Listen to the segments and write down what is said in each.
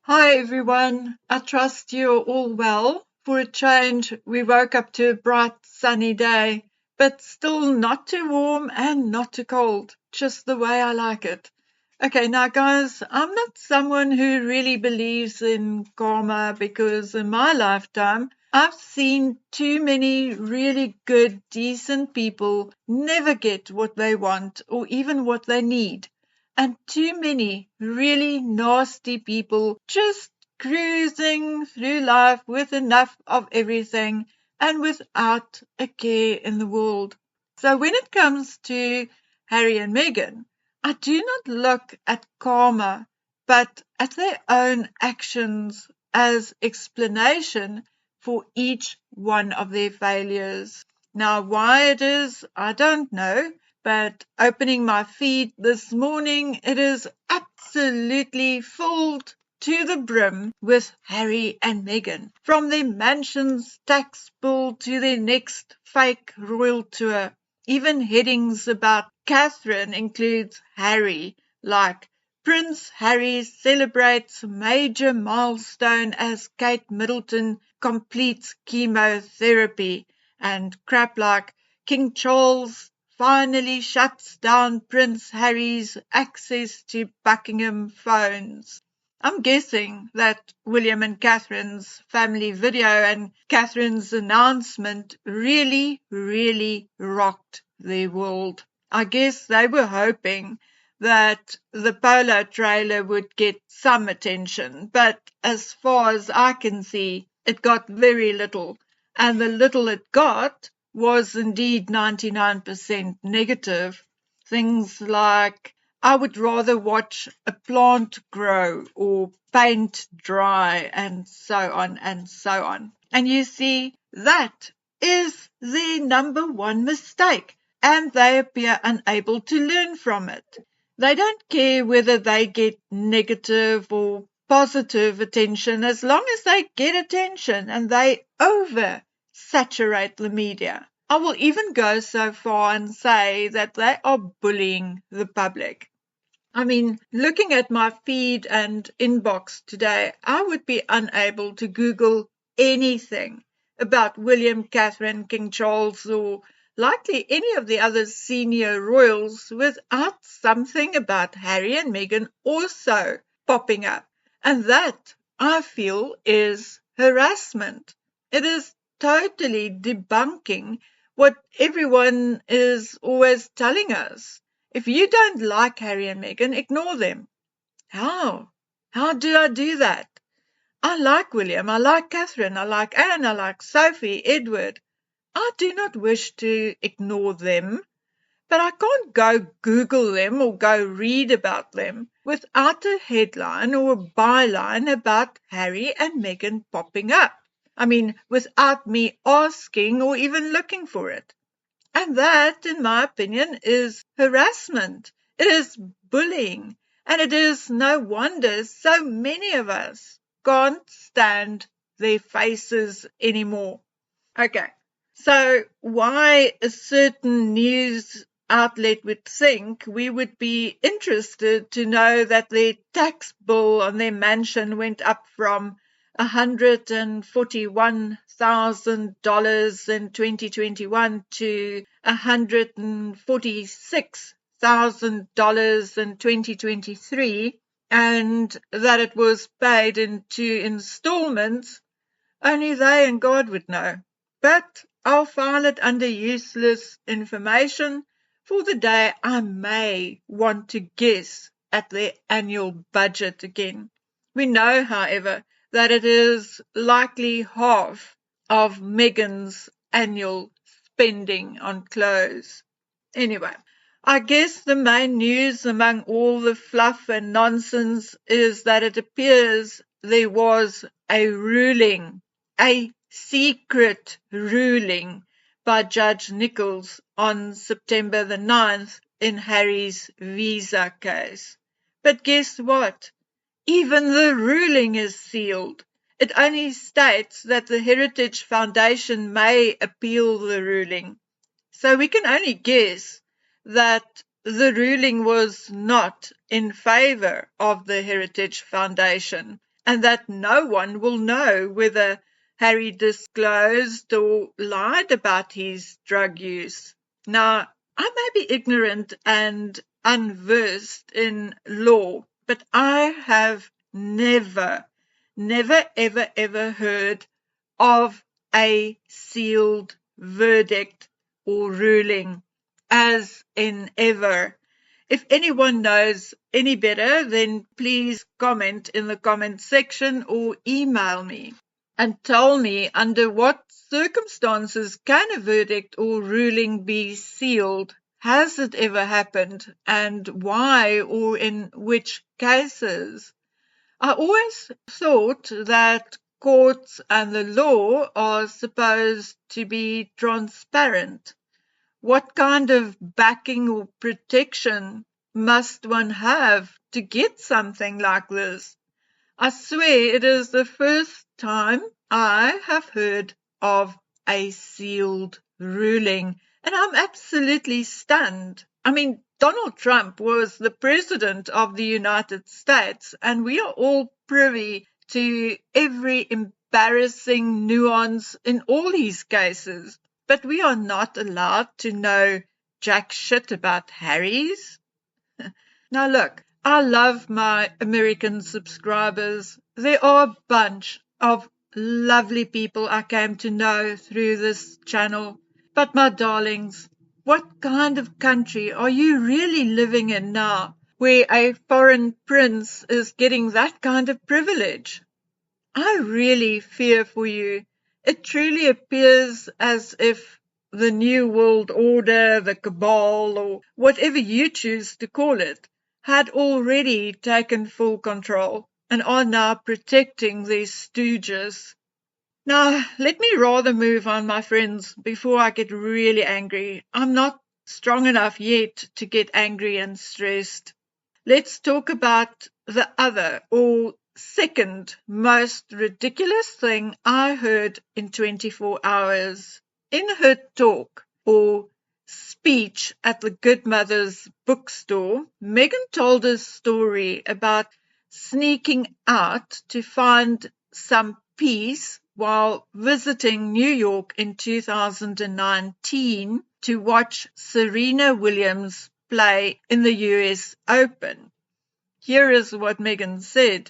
Hi everyone, I trust you're all well. For a change, we woke up to a bright sunny day, but still not too warm and not too cold, just the way I like it. Okay, now guys, I'm not someone who really believes in karma because in my lifetime, I've seen too many really good, decent people never get what they want or even what they need, and too many really nasty people just cruising through life with enough of everything and without a care in the world. So when it comes to Harry and Meghan, I do not look at karma, but at their own actions as explanation for each one of their failures. Now, why it is, I don't know, but opening my feed this morning, it is absolutely filled to the brim with Harry and Meghan. From their mansion's tax bill to their next fake royal tour. Even headings about Catherine includes Harry, like Prince Harry celebrates major milestone as Kate Middleton completes chemotherapy, and crap like King Charles finally shuts down Prince Harry's access to Buckingham phones. I'm guessing that William and Catherine's family video and Catherine's announcement really, really rocked their world. I guess they were hoping that the polo trailer would get some attention, but as far as I can see, it got very little, and the little it got was indeed 99% negative. Things like, I would rather watch a plant grow or paint dry, and so on and so on. And you see, that is their number one mistake, and they appear unable to learn from it. They don't care whether they get negative or positive attention as long as they get attention, and they oversaturate the media. I will even go so far and say that they are bullying the public. I mean, looking at my feed and inbox today, I would be unable to Google anything about William, Catherine, King Charles, or likely any of the other senior royals without something about Harry and Meghan also popping up. And that, I feel, is harassment. It is totally debunking what everyone is always telling us. If you don't like Harry and Meghan, ignore them. How? How do I do that? I like William, I like Catherine, I like Anne, I like Sophie, Edward. I do not wish to ignore them, but I can't go Google them or go read about them without a headline or a byline about Harry and Meghan popping up. I mean, without me asking or even looking for it. And that, in my opinion, is harassment. It is bullying. And it is no wonder so many of us can't stand their faces anymore. Okay, so why a certain news outlet would think we would be interested to know that their tax bill on their mansion went up from $141,000 in 2021 to $146,000 in 2023, and that it was paid in 2 installments, only they and God would know. But I'll file it under useless information for the day I may want to guess at their annual budget again. We know, however, that it is likely half of Meghan's annual spending on clothes. Anyway, I guess the main news among all the fluff and nonsense is that it appears there was a ruling, a secret ruling by Judge Nichols on September the 9th in Harry's visa case. But guess what? Even the ruling is sealed. It only states that the Heritage Foundation may appeal the ruling. So we can only guess that the ruling was not in favor of the Heritage Foundation. and that no one will know whether Harry disclosed or lied about his drug use. Now, I may be ignorant and unversed in law, but I have never, ever, ever heard of a sealed verdict or ruling, as in ever. If anyone knows any better, then please comment in the comment section or email me and tell me under what circumstances can a verdict or ruling be sealed? Has it ever happened, and why, or in which cases? I always thought that courts and the law are supposed to be transparent. What kind of backing or protection must one have to get something like this? I swear it is the first time I have heard of a sealed ruling, and I'm absolutely stunned. I mean, Donald Trump was the president of the United States, and we are all privy to every embarrassing nuance in all his cases, but we are not allowed to know jack shit about Harry's. Now look, I love my American subscribers. They are a bunch of lovely people I came to know through this channel. But my darlings, what kind of country are you really living in now, where a foreign prince is getting that kind of privilege? I really fear for you. It truly appears as if the New World Order, the Cabal, or whatever you choose to call it, had already taken full control and are now protecting these stooges. Now, let me rather move on, my friends, before I get really angry. I'm not strong enough yet to get angry and stressed. Let's talk about the other, or second, most ridiculous thing I heard in 24 hours. In her talk, or speech at the Good Mother's bookstore, Meghan told a story about sneaking out to find some peace while visiting New York in 2019 to watch Serena Williams play in the US Open. Here is what Meghan said.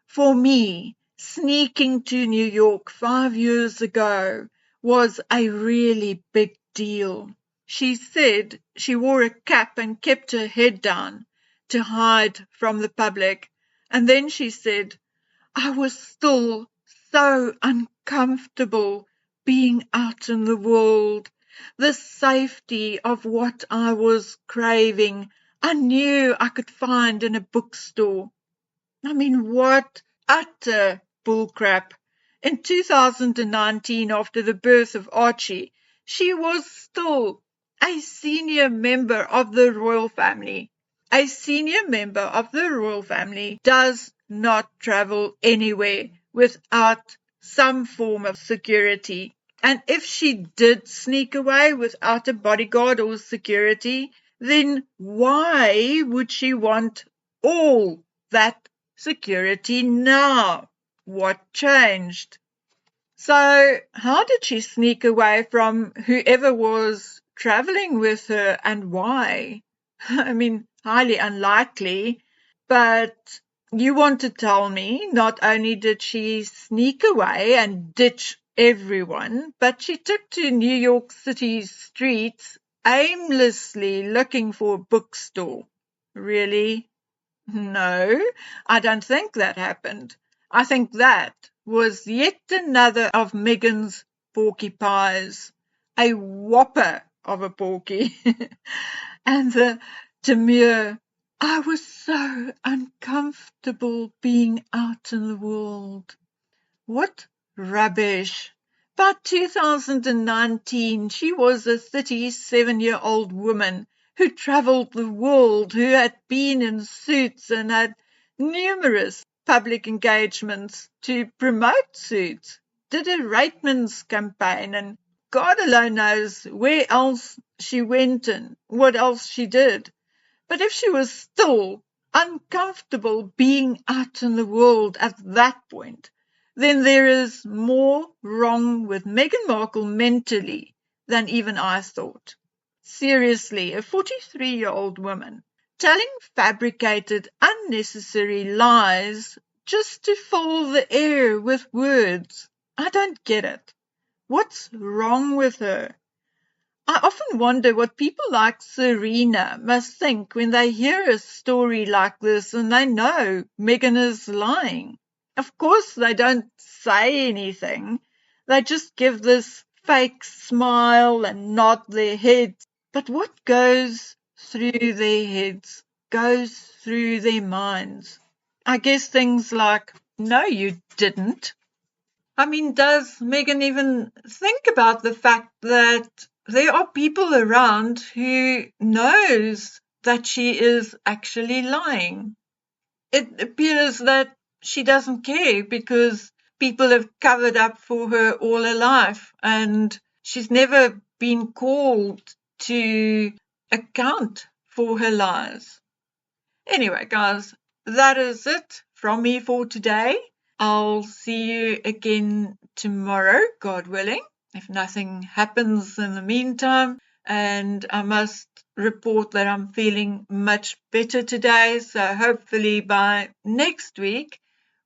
For me, sneaking to New York 5 years ago was a really big deal. She said she wore a cap and kept her head down to hide from the public. And then she said, I was still so uncomfortable being out in the world. The safety of what I was craving, I knew I could find in a bookstore. I mean, what utter bullcrap. In 2019, after the birth of Archie, she was still a senior member of the royal family. A senior member of the royal family does not travel anywhere without some form of security. And if she did sneak away without a bodyguard or security, then why would she want all that security now? What changed? So how did she sneak away from whoever was traveling with her, and why? I mean, highly unlikely, but you want to tell me not only did she sneak away and ditch everyone, but she took to New York City's streets aimlessly looking for a bookstore. Really? No, I don't think that happened. I think that was yet another of Meghan's porky pies. A whopper of a porky. And the demure, I was so uncomfortable being out in the world. What rubbish. By 2019, she was a 37-year-old woman who travelled the world, who had been in suits and had numerous public engagements to promote suits, did a Reitman's campaign, and God alone knows where else she went and what else she did. But if she was still uncomfortable being out in the world at that point, then there is more wrong with Meghan Markle mentally than even I thought. Seriously, a 43-year-old woman telling fabricated, unnecessary lies just to fill the air with words. I don't get it. What's wrong with her? I often wonder what people like Serena must think when they hear a story like this and they know Meghan is lying. Of course, they don't say anything. They just give this fake smile and nod their heads. But what goes through their heads goes through their minds. I guess things like, no, you didn't. I mean, does Meghan even think about the fact that there are people around who knows that she is actually lying? It appears that she doesn't care because people have covered up for her all her life and she's never been called to account for her lies. Anyway, guys, that is it from me for today. I'll see you again tomorrow, God willing, if nothing happens in the meantime. And I must report that I'm feeling much better today. So hopefully by next week,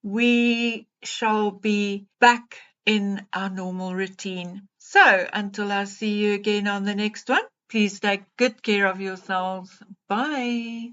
we shall be back in our normal routine. So until I see you again on the next one, please take good care of yourselves. Bye.